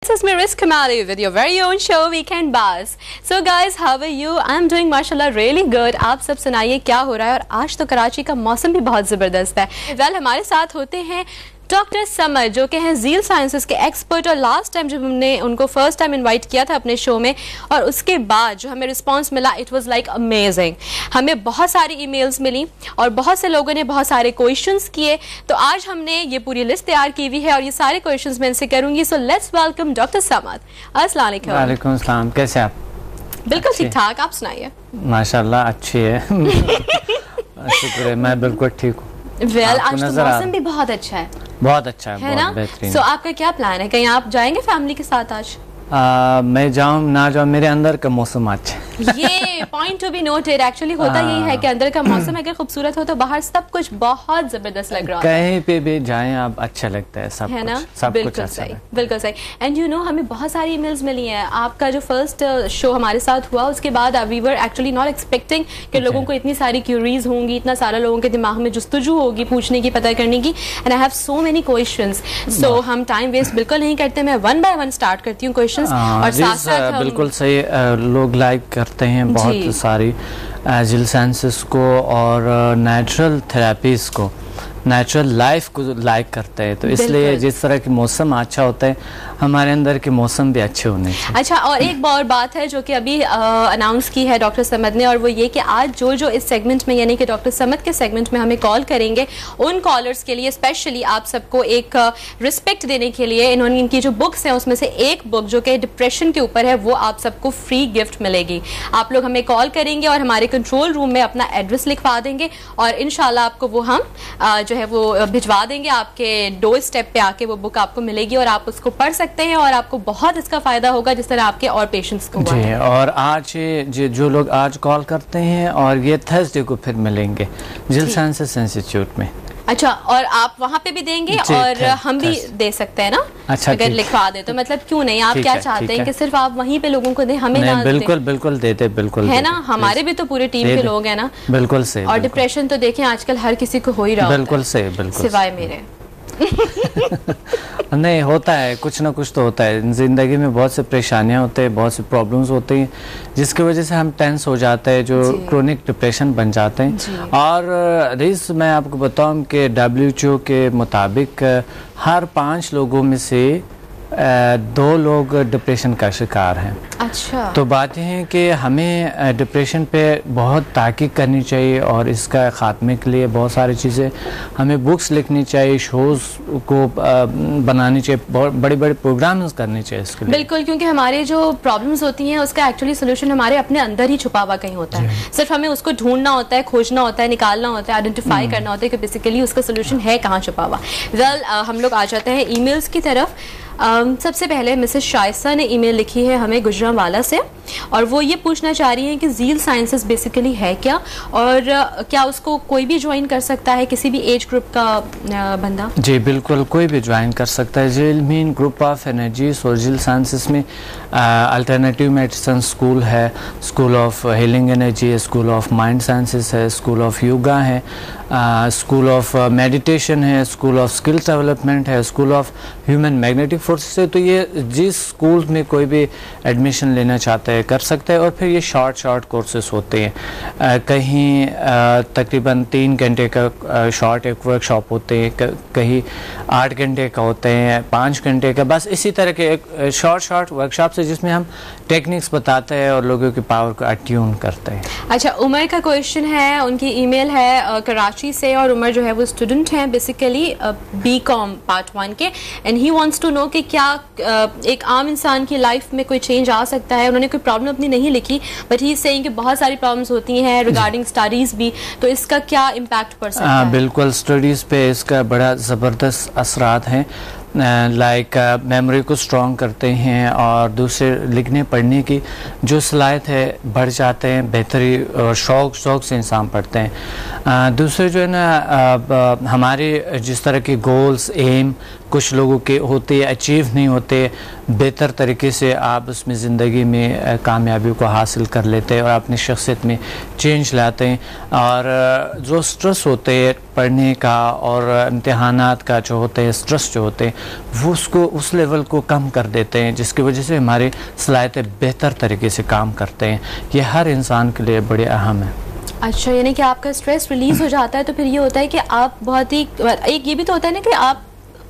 This is Miris Kamali with your very own show Weekend Buzz. So guys, how are you? I'm doing माशाल्लाह really good. आप सब सुनाइए क्या हो रहा है। और आज तो कराची का मौसम भी बहुत ज़बरदस्त है। वेल हमारे साथ होते हैं डॉक्टर समद जो कि हैं ज़ील साइंसेस के एक्सपर्ट। और लास्ट टाइम जब हमने उनको फर्स्ट टाइम इनवाइट किया था अपने शो में और उसके बाद जो हमें रिस्पांस मिला इट वाज लाइक अमेजिंग। हमें बहुत सारी ईमेल्स मिली और बहुत से लोगों ने बहुत सारे क्वेश्चंस किए। तो आज हमने ये पूरी लिस्ट तैयार की हुई है और ये सारे क्वेश्चंस मैं इनसे करूंगी। So let's welcome doctor Samad. अस्सलाम वालेकुम। वालेकुम अस्सलाम। कैसे आप? बिल्कुल ठीक ठाक, आप सुनाइए। माशाल्लाह अच्छी है। शुक्र है, मैं बिल्कुल ठीक हूँ। आज तो मौसम भी बहुत अच्छा है। बहुत अच्छा है ना? बेहतरीन। सो आपका क्या प्लान है? कहीं आप जाएंगे फैमिली के साथ आज? मैं जाऊँ ना जाऊँ, मेरे अंदर का मौसम अच्छा है। ये point to be noted. Actually होता यही है कि अंदर का मौसम अगर खूबसूरत हो तो बाहर सब कुछ बहुत जबरदस्त लग रहा है। कहीं पे भी जाएं आप अच्छा लगता है, सब है ना? सब बिल्कुल कुछ अच्छा सही, बिल्कुल सही। एंड यू नो हमें बहुत सारी ईमेल्स मिली हैं। आपका जो फर्स्ट शो हमारे साथ हुआ उसके बाद we were actually not expecting कि लोगों को इतनी सारी क्यूरीज होंगी, इतना सारा लोगों के दिमाग में जुस्तजू होगी पूछने की, पता करने की। And I have so many questions. So हम टाइम वेस्ट बिल्कुल नहीं करते, मैं वन बाय वन स्टार्ट करती हूँ क्वेश्चंस। और बिल्कुल सही। लोग लाइक करते हैं बहुत सारी ज़ील साइंसेस को और नेचुरल थेरेपीज को, नेचुरल लाइफ को लाइक करते हैं। तो इसलिए जिस तरह की मौसम अच्छा होता है हमारे अंदर के मौसम भी अच्छे होने चाहिए। अच्छा, और एक और बात है जो कि अभी अनाउंस की है डॉक्टर समद ने, और वो ये कि आज जो इस सेगमेंट में यानी कि डॉक्टर समद के सेगमेंट में हमें कॉल करेंगे उन कॉलर्स के लिए स्पेशली आप सबको एक रिस्पेक्ट देने के लिए इन्होंने इनकी जो बुक्स हैं उसमें से एक बुक जो कि डिप्रेशन के ऊपर है वो आप सबको फ्री गिफ्ट मिलेगी। आप लोग हमें कॉल करेंगे और हमारे कंट्रोल रूम में अपना एड्रेस लिखवा देंगे और इंशाल्लाह आपको वो हम जो है वो भिजवा देंगे। आपके डोर स्टेप पे आके वो बुक आपको मिलेगी और आप उसको पढ़ सकते हैं और आपको बहुत इसका फायदा होगा जिस तरह आपके और पेशेंट्स को हुआ है। और आज जो लोग आज कॉल करते हैं और ये थर्सडे को फिर मिलेंगे ज़ील साइंसेस इंस्टीट्यूट में। अच्छा, और आप वहाँ पे भी देंगे और हम भी दे सकते हैं ना? अच्छा, अगर लिखवा दे तो मतलब क्यों नहीं? आप क्या चाहते हैं कि सिर्फ आप वहीं पे लोगों को दें, हमें ना? बिल्कुल बिल्कुल देते, बिल्कुल है ना? हमारे भी तो पूरे टीम के लोग हैं ना। बिल्कुल सही। और डिप्रेशन तो देखें आजकल हर किसी को हो ही रहा है। बिल्कुल सही, बिल्कुल सिवाय मेरे। नहीं, होता है, कुछ ना कुछ तो होता है ज़िंदगी में। बहुत से परेशानियां होते हैं, बहुत से प्रॉब्लम्स होते हैं जिसकी वजह से हम टेंस हो जाते हैं, जो क्रोनिक डिप्रेशन बन जाते हैं। और रिस मैं आपको बताऊं कि WHO के मुताबिक हर 5 लोगों में से 2 लोग डिप्रेशन का शिकार हैं। अच्छा। तो बात यह है कि हमें डिप्रेशन पे बहुत ताक़ीद करनी चाहिए और इसका ख़ात्मे के लिए बहुत सारी चीज़ें हमें बुक्स लिखनी चाहिए, शोज़ को बनानी चाहिए, बहुत बड़े बड़े प्रोग्राम्स करने चाहिए इसके लिए। बिल्कुल, क्योंकि हमारे जो प्रॉब्लम्स होती हैं उसका एक्चुअली सोल्यूशन हमारे अपने अंदर ही छुपा हुआ कहीं होता है। सिर्फ हमें उसको ढूंढना होता है, खोजना होता है, निकालना होता है, आइडेंटिफाई करना होता है कि बेसिकली उसका सोल्यूशन है कहाँ छुपा हुआ। वेल हम लोग आ जाते हैं ईमेल्स की तरफ। सबसे पहले मिसेस शाइस्ता ने ईमेल लिखी है हमें गुजरांवाला से और वो ये पूछना चाह रही हैं कि ज़ील साइंसेस बेसिकली है क्या और क्या उसको कोई भी ज्वाइन कर सकता है, किसी भी एज ग्रुप का बंदा? जी बिल्कुल, कोई भी ज्वाइन कर सकता है। Zeal mean group of energies और ज़ील साइंसेस में अल्टरनेटिव मेडिसिन स्कूल है, स्कूल ऑफ हीलिंग एनर्जी है, स्कूल ऑफ माइंड साइंसेस है, स्कूल ऑफ योगा है, स्कूल ऑफ मेडिटेशन है, स्कूल ऑफ स्किल डेवलपमेंट है, school of human magnetic forces है। तो ये जिस स्कूल में कोई भी एडमिशन लेना चाहता है कर सकता है। और फिर ये शॉर्ट कोर्सेस होते हैं, कहीं तकरीबन 3 घंटे का शॉर्ट एक वर्कशॉप होते हैं, कहीं 8 घंटे का होते हैं, 5 घंटे का, बस इसी तरह के एक शॉर्ट वर्कशॉप से जिसमें हम टेक्निक्स बताते हैं और लोगों की पावर को अट्यून करते हैं। अच्छा, उमर का क्वेश्चन है, उनकी ईमेल है कराची से और उमर जो है वो स्टूडेंट हैं बेसिकली BCom पार्ट 1 के and he wants to know कि क्या एक आम इंसान की लाइफ में कोई चेंज आ सकता है। उन्होंने कोई प्रॉब्लम अपनी नहीं लिखी बट ही इज सेइंग कि बहुत सारी प्रॉब्लम्स होती हैं रिगार्डिंग स्टडीज भी, तो इसका क्या इम्पैक्ट पड़ सकता है? बिल्कुल, स्टडीज़ पे इसका बड़ा ज़बरदस्त असरात हैं। लाइक मेमोरी को स्ट्रॉन्ग करते हैं और दूसरे लिखने पढ़ने की जो सलाहियत है बढ़ जाते हैं, बेहतरी और शौक से इंसान पढ़ते हैं। दूसरे जो है ना हमारे जिस तरह के गोल्स, एम, कुछ लोगों के होते अचीव नहीं होते, बेहतर तरीके से आप उसमें ज़िंदगी में कामयाबी को हासिल कर लेते हैं और अपनी शख्सियत में चेंज लाते हैं। और जो स्ट्रेस होते हैं पढ़ने का और इम्तिहानात का जो होते हैं स्ट्रेस जो होते हैं वो उसको उस लेवल को कम कर देते हैं, जिसकी वजह से हमारी सलाहियतें बेहतर तरीके से काम करते हैं। ये हर इंसान के लिए बड़े अहम है। अच्छा, यानी कि आपका स्ट्रेस रिलीज हो जाता है तो फिर ये होता है कि आप बहुत ही, एक ये भी तो होता है ना कि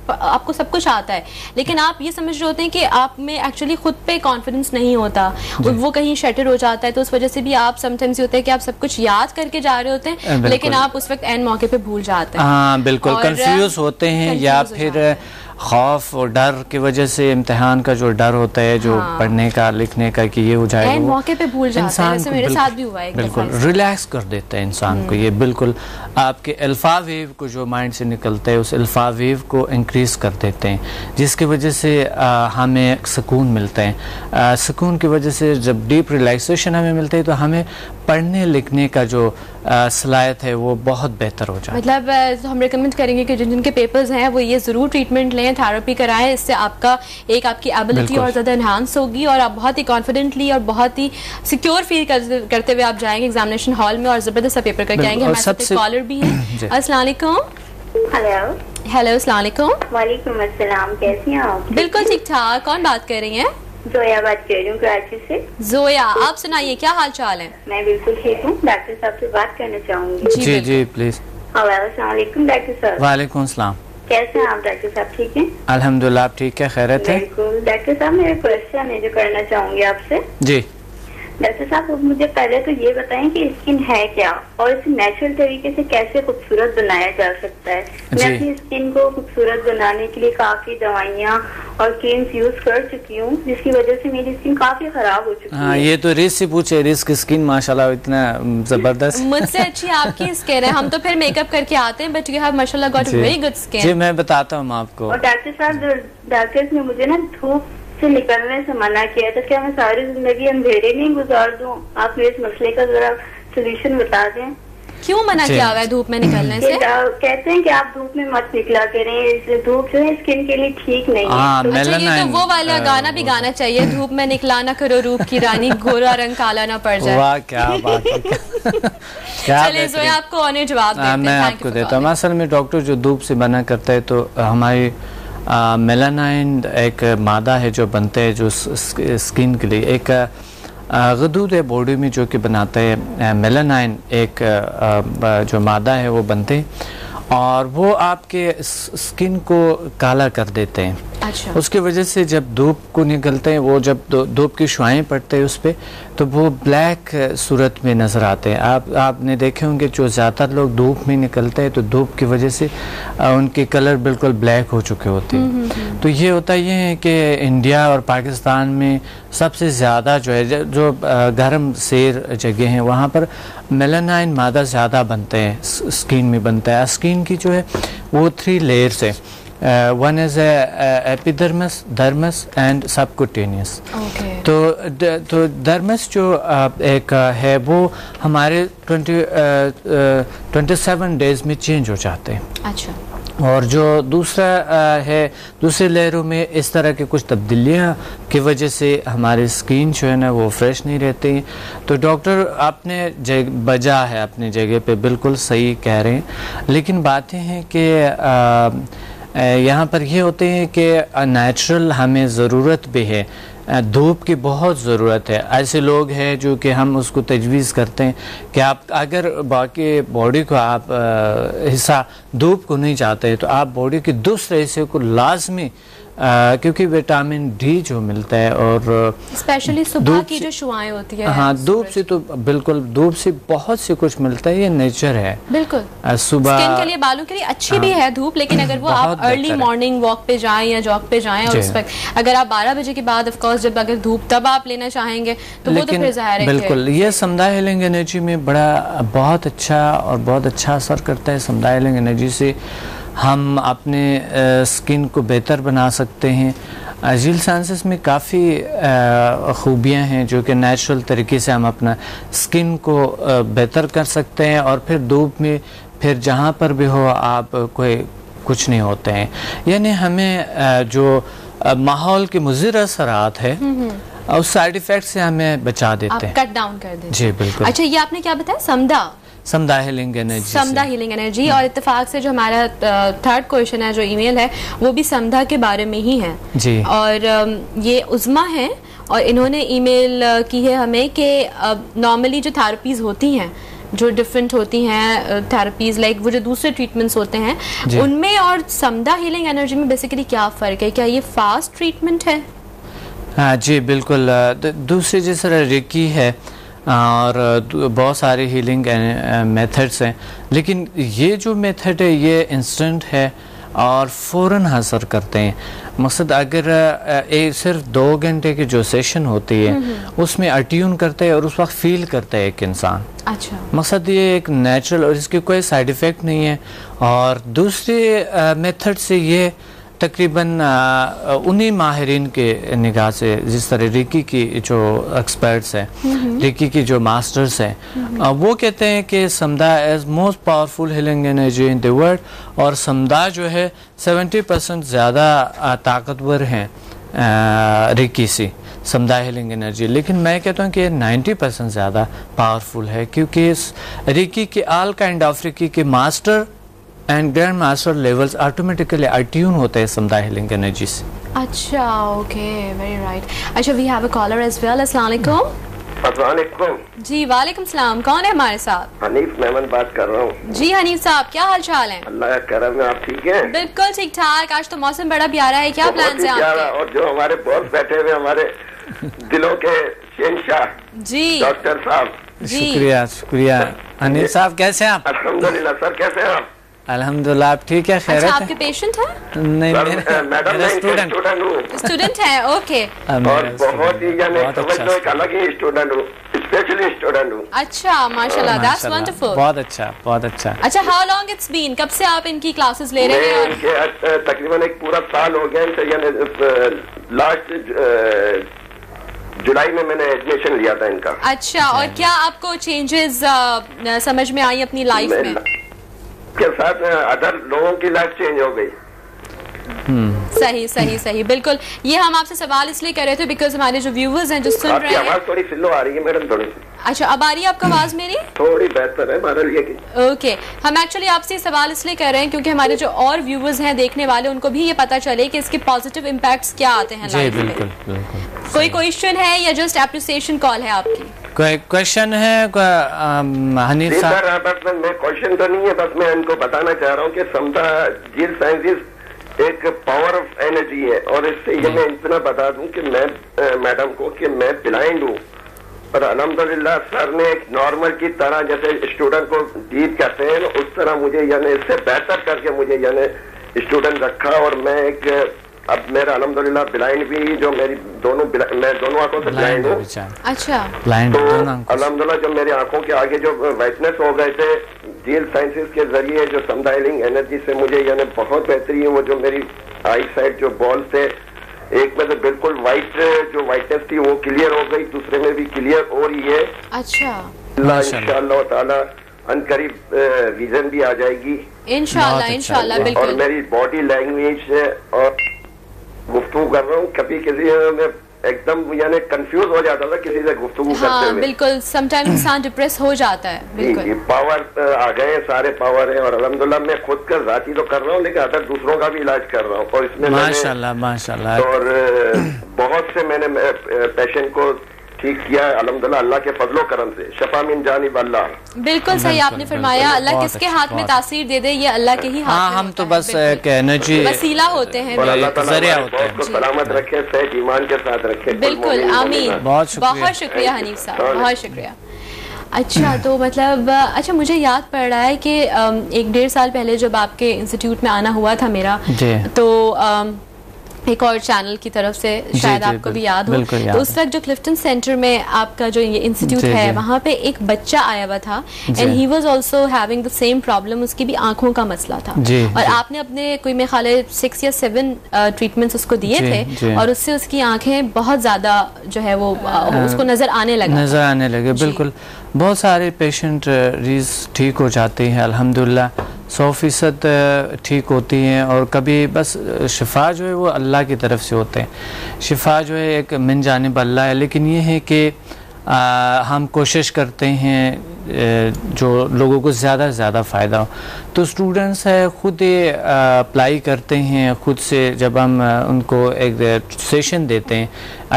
आपको सब कुछ आता है लेकिन आप ये समझ रहे होते हैं कि आप में एक्चुअली खुद पे कॉन्फिडेंस नहीं होता, वो कहीं शटर हो जाता है, तो उस वजह से भी आप समटाइम्स ये होता है कि आप सब कुछ याद करके जा रहे होते हैं लेकिन आप उस वक्त एंड मौके पे भूल जाते हैं। हाँ बिल्कुल, कंफ्यूज होते हैं या फिर खौफ और डर की वजह से, इम्तिहान का जो डर होता है जो पढ़ने का लिखने का कि ये हो जाएगा, एंड मौके पे भूल जाते हैं। वैसे मेरे साथ भी हुआ है, बिल्कुल रिलैक्स कर देता है इंसान को। ये बिल्कुल आपके अल्फा वेव को जो माइंड से निकलता है उस अल्फा वेव को इंक्रीज कर देते हैं, जिसकी वजह से हमें सुकून मिलता है। सुकून की वजह से जब डीप रिलैक्सेशन हमें मिलता है तो हमें पढ़ने लिखने का जो सलाहियत है वो बहुत बेहतर हो जाए। मतलब हम रिकमेंड करेंगे कि जिनके पेपर्स हैं वो ये ज़रूर ट्रीटमेंट लें, थेरेपी कराएं, इससे आपकी एबिलिटी और ज़्यादा एनहांस होगी और आप बहुत ही कॉन्फिडेंटली और बहुत ही सिक्योर फील करते हुए आप जाएंगे एग्जामिनेशन हॉल में और ज़बरदस्त सा पेपर करके आएंगे। हमारे साथ कॉलर भी है। अस्सलाम वालेकुम। हेलो, अस्सलाम वालेकुम। वालेकुम अस्सलाम, कैसी हैं आप? बिल्कुल ठीक ठाक। कौन बात कर रही हैं? जोया बात कर रही हूँ कराची से। जोया, आप सुनाइए क्या हाल चाल है? मैं बिल्कुल ठीक हूँ। डॉक्टर साहब से बात करना चाहूंगी। जी जी प्लीज। अस्सलाम वालेकुम डॉक्टर साहब। वालेकुम सलाम। कैसे हैं आप डॉक्टर साहब? ठीक हैं अल्हम्दुलिल्लाह, आप ठीक है? खैरियत है? बिल्कुल डॉक्टर साहब, मेरा क्वेश्चन है जो करना चाहूंगी आपसे। जी डॉक्टर साहब, मुझे पहले तो ये बताएं कि स्किन है क्या और इसे नेचुरल तरीके से कैसे खूबसूरत बनाया जा सकता है। मैं अपनी स्किन को खूबसूरत बनाने के लिए काफी दवाइयाँ और क्रीम्स यूज कर चुकी हूँ, जिसकी वजह से मेरी स्किन काफी खराब हो चुकी है। ये तो रिस से पूछे, रिस की स्किन माशाल्लाह इतना जबरदस्त। मुझसे अच्छी आपकी स्किन है, हम तो फिर मेकअप करके आते हैं, बट यू हैव माशाल्लाह गॉट वेरी गुड स्किन। जी मैं बताता हूँ आपको। और डॉक्टर साहब, डॉक्टर्स ने मुझे ना धूप से निकलने से मना किया था, क्या मैं सारी जिंदगी अंधेरे में गुजार दूं? आप मेरे इस मसले का जरा सोल्यूशन बता दें। क्यों मना किया हुआ है धूप में निकलने से? कहते हैं कि आप धूप में मत निकला करें, धूप जो है स्किन के लिए ठीक नहीं है। तो अच्छा, ये तो वो वाला गाना भी गाना चाहिए, धूप में निकला ना करो रूप की रानी, गोरा रंग काला ना पड़ जाए। वाह क्या बात है। चलिए जोया, आपको ऑनर जवाब देते हैं। मैं आपको देता हूँ। असल में डॉक्टर जो धूप से मना करता है तो हमारी मेलानाइन एक मादा है जो बनता है जो स्किन के लिए, एक गदूद है बॉडी में जो कि बनाता है मेलानाइन, एक जो मादा है वो बनते हैं और वो आपके स्किन को काला कर देते हैं। अच्छा। उसकी वजह से जब धूप को निकलते हैं, वो जब धूप की शुआएं पड़ते हैं उस पर, तो वो ब्लैक सूरत में नज़र आते हैं। आपने देखे होंगे जो ज़्यादातर लोग धूप में निकलते हैं तो धूप की वजह से उनके कलर बिल्कुल ब्लैक हो चुके होते हैं। तो ये होता ये है कि इंडिया और पाकिस्तान में सबसे ज़्यादा जो है जो गर्म सेर जगह हैं वहाँ पर मेलानाइन मादा ज़्यादा बनते हैं, स्किन में बनता है। स्किन की जो है वो 3 लेयर्स है, one is epidermis, dermis and subcutaneous. तो डर्मिस जो एक है वो हमारे 27 डेज में चेंज हो जाते हैं। अच्छा। और जो दूसरा है, दूसरे लेयरों में इस तरह की कुछ तब्दीलियाँ की वजह से हमारी स्किन जो है ना वो फ्रेश नहीं रहती। तो डॉक्टर अपने बजा है, अपनी जगह पे बिल्कुल सही कह रहे हैं, लेकिन बातें हैं कि यहाँ पर ये होते हैं कि नेचुरल हमें ज़रूरत भी है, धूप की बहुत ज़रूरत है। ऐसे लोग हैं जो कि हम उसको तजवीज़ करते हैं कि आप अगर बाकी बॉडी को आप हिस्सा धूप को नहीं चाहते तो आप बॉडी के दूसरे हिस्से को लाजमी, क्योंकि विटामिन डी जो मिलता है और स्पेशली सुबह की जो शुआएं होती है, हाँ धूप से तो बिल्कुल, धूप से बहुत से कुछ मिलता है, ये नेचर है। बिल्कुल सुबह स्किन के लिए, बालों के लिए अच्छी भी है धूप, लेकिन अगर वो आप अर्ली मॉर्निंग वॉक पे जाएं या जॉग पे जाएं और उस वक्त अगर आप 12 बजे के बाद ऑफ कोर्स जब अगर धूप तब आप लेना चाहेंगे तो वो तो फिर ज़ाहिर है। बिल्कुल, ये समुदाय हीलिंग एनर्जी में बहुत अच्छा असर करता है। समुदाय हीलिंग एनर्जी से हम अपने स्किन को बेहतर बना सकते हैं। झील साइंसेस में काफ़ी खूबियाँ हैं जो कि नेचुरल तरीके से हम अपना स्किन को बेहतर कर सकते हैं। और फिर धूप में फिर जहाँ पर भी हो आप कुछ नहीं होते हैं। यानी हमें जो माहौल के मुज़िर असरात है और साइड इफ़ेक्ट से हमें बचा देते हैं, कट डाउन कर देते हैं। जी बिल्कुल। अच्छा, ये आपने क्या बताया? समदा हीलिंग एनर्जी, समदा हीलिंग एनर्जी। और इत्तेफाक से जो हमारा थर्ड क्वेश्चन है, जो ईमेल है, वो भी समदा के बारे में ही है जी। और ये उज़मा है और इन्होंने ईमेल की है हमें कि नॉर्मली जो थेरेपीज़ होती हैं, जो डिफरेंट होती हैं थेरेपीज, लाइक वो जो दूसरे ट्रीटमेंट्स होते हैं, उनमें और समदा हीलिंग एनर्जी में बेसिकली क्या फ़र्क है? क्या ये फास्ट ट्रीटमेंट है? हाँ जी बिल्कुल। दूसरी जिस तरह रेकी है और बहुत सारे हीलिंग मेथड्स हैं, लेकिन ये जो मेथड है ये इंस्टेंट है और फ़ौरन असर करते हैं। मकसद अगर सिर्फ 2 घंटे की जो सेशन होती है उसमें अट्यून करते हैं और उस वक्त फील करता है एक इंसान। अच्छा, मकसद ये एक नेचुरल और इसके कोई साइड इफ़ेक्ट नहीं है। और दूसरे मेथड से ये तकरीबन उन्हीं माहिरीन के निगाह से, जिस तरह रेकी की जो एक्सपर्ट्स हैं, रेकी की जो मास्टर्स हैं, वो कहते हैं कि समदा is most powerful healing energy in the world, और समदा जो है 70% ज़्यादा ताकतवर हैं रेकी से, समदा हीलिंग एनर्जी। लेकिन मैं कहता हूँ कि 90% ज़्यादा पावरफुल है, क्योंकि इस रेकी के ऑल काइंड ऑफ रेकी के master and grand master levels automatically attune होते हैं समदा हीलिंग एनर्जी से। अच्छा, ओके, वेरी राइट। अच्छा, we have a caller as well. अस्सलाम वालेकुम। अस्सलाम वालेकुम। जी वालेकुम सलाम। कौन है हमारे साथ? हनीफ मेमन बात कर रहा हूँ। जी हनीफ साहब, क्या हाल चाल है? अल्लाह का करम है, आप ठीक हैं? बिल्कुल ठीक ठाक। आज तो मौसम बड़ा प्यारा है, क्या प्लान है आपके? और जो हमारे बॉस बैठे हुए, हमारे दिलों के शहंशाह जी डॉक्टर साहब। शुक्रिया शुक्रिया। हनीफ साहब कैसे हैं आप? अल्हम्दुलिल्लाह। सर कैसे हैं आप? अल्हम्दुलिल्लाह, आप ठीक है? खैर अच्छा, आपके पेशेंट है? नहीं, मैडम स्टूडेंट है। ओके। और बहुत ही यानी समझ लो एक अलग ही स्टूडेंट हूँ, स्पेशली स्टूडेंट हूँ। अच्छा, माशाल्लाह, दैट्स वंडरफुल। बहुत अच्छा, बहुत अच्छा। अच्छा, हाउ लॉन्ग इट्स बीन? कब से आप इनकी क्लासेस ले रहे हैं? इनके तकरीबन एक पूरा साल हो गया। यानी लास्ट जुलाई में मैंने एडमिशन लिया था इनका। अच्छा, और क्या आपको चेंजेस समझ में आई अपनी लाइफ में? के साथ अदर लोगों की लाइफ चेंज हो गई। सही सही सही, बिल्कुल। ये हम आपसे सवाल इसलिए कर रहे थे बिकॉज हमारे जो व्यूवर्स हैं जो सुन रहे हैं। आवाज थोड़ी स्लो आ रही है मैडम, थोड़ी। अच्छा, अब आ रही है आपका आवाज मेरी? थोड़ी बेहतर है हमारे लिए की। ओके, हम एक्चुअली आपसे सवाल इसलिए कर रहे हैं क्योंकि हमारे जो और व्यूवर्स हैं, देखने वाले, उनको भी ये पता चले कि इसके पॉजिटिव इम्पैक्ट्स क्या आते हैं लाइफ में। कोई क्वेश्चन है या जस्ट एप्रिसिएशन कॉल है आपकी? कोई क्वेश्चन है हनीफ साहब? बस मैं क्वेश्चन तो नहीं है, बस मैं इनको बताना चाह रहा हूँ कि समदा जील साइंसेस एक पावर ऑफ एनर्जी है। और इससे ये मैं इतना बता दूं कि मैं मैडम को कि मैं ब्लाइंड हूँ, और अल्हम्दुलिल्लाह सर ने एक नॉर्मल की तरह, जैसे स्टूडेंट को दीद कहते हैं, उस तरह मुझे यानी इससे बेहतर करके मुझे यानी स्टूडेंट रखा। और मैं एक अब मेरा अल्हम्दुलिल्लाह ब्लाइंड भी, जो मेरी मैं दोनों आंखों से ब्लाइंड हूँ। अच्छा, ब्लाइंड तो अल्हम्दुलिल्लाह जब मेरी आंखों के आगे जो वाइटनेस हो गए थे, जील साइंसेस के जरिए जो समदा हीलिंग एनर्जी से मुझे यानी बहुत बेहतरी है। वो जो मेरी आई साइड जो बॉल थे, एक में तो बिल्कुल वाइट जो वाइटनेस थी वो क्लियर हो गई, दूसरे में भी क्लियर हो रही है। अच्छा, इंशाअल्लाह ताला अनकरीब विजन भी आ जाएगी इंशाअल्लाह इंशाअल्लाह। बिल्कुल। और मेरी बॉडी लैंग्वेज और गुफ्तगू कर रहा हूँ, कभी किसी में एकदम यानी कंफ्यूज हो जाता था किसी से गुफ्तगू करते हुए। बिल्कुल, समटाइम इंसान डिप्रेस हो जाता है। बिल्कुल, पावर आ गए, सारे पावर है। और अल्हम्दुलिल्लाह मैं खुद का जाती तो कर रहा हूँ, लेकिन अदर दूसरों का भी इलाज कर रहा हूँ। और इसमें माशाल्लाह माशाल्लाह, और बहुत से मैंने पेशेंट को ठीक किया है अल्हम्दुलिल्लाह, अल्लाह के फजलो करम से। शफा मिन जानिब अल्लाह। बिल्कुल सही आपने फरमाया। अल्लाह किसके हाथ में तासीर दे दे, ये अल्लाह के ही हाथ में। हम तो बस एक एनर्जी वसीला होते हैं, जरिया होते हैं। सलामत रखे, सेहत ईमान के साथ रखे। बिल्कुल, आमीन। बहुत शुक्रिया हनीफ साहब, बहुत शुक्रिया। अच्छा, तो मतलब अच्छा, मुझे याद पड़ रहा है कि 1-1.5 साल पहले जब आपके इंस्टीट्यूट में आना हुआ था मेरा, तो एक और चैनल की तरफ से, शायद आपको भी याद हो, तो उस वक्त जो क्लिफ्टन सेंटर में आपका जो ये इंस्टीट्यूट है, वहाँ पे एक बच्चा आया हुआ था and he was also having the same problem. उसकी भी आंखों का मसला था और आपने अपने कोई मेरे ख्याल 6 या 7 ट्रीटमेंट्स उसको दिए थे और उससे उसकी आंखें बहुत ज्यादा जो है वो उसको नजर आने लगे। बिल्कुल, बहुत सारे पेशेंट ठीक हो जाते हैं अल्हम्दुलिल्लाह। 100% ठीक होती हैं, और कभी बस शिफा जो है वो अल्लाह की तरफ से होते हैं। शिफा जो है एक मिन जानिब अल्लाह है, लेकिन ये है कि हम कोशिश करते हैं जो लोगों को ज़्यादा से ज़्यादा फ़ायदा हो। तो स्टूडेंट्स है ख़ुद अप्लाई करते हैं खुद से, जब हम उनको एक सेशन देते हैं,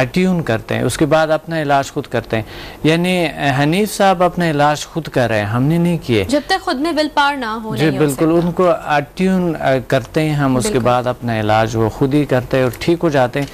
ट्यून करते हैं, उसके बाद अपना इलाज खुद करते हैं। यानी हनीफ साहब अपना इलाज खुद कर रहे हैं, हमने नहीं किए, जब तक खुद में विल पावर ना हो। जी बिल्कुल, उनको ट्यून करते हैं हम, उसके बाद अपना इलाज वो खुद ही करते हैं और ठीक हो जाते हैं।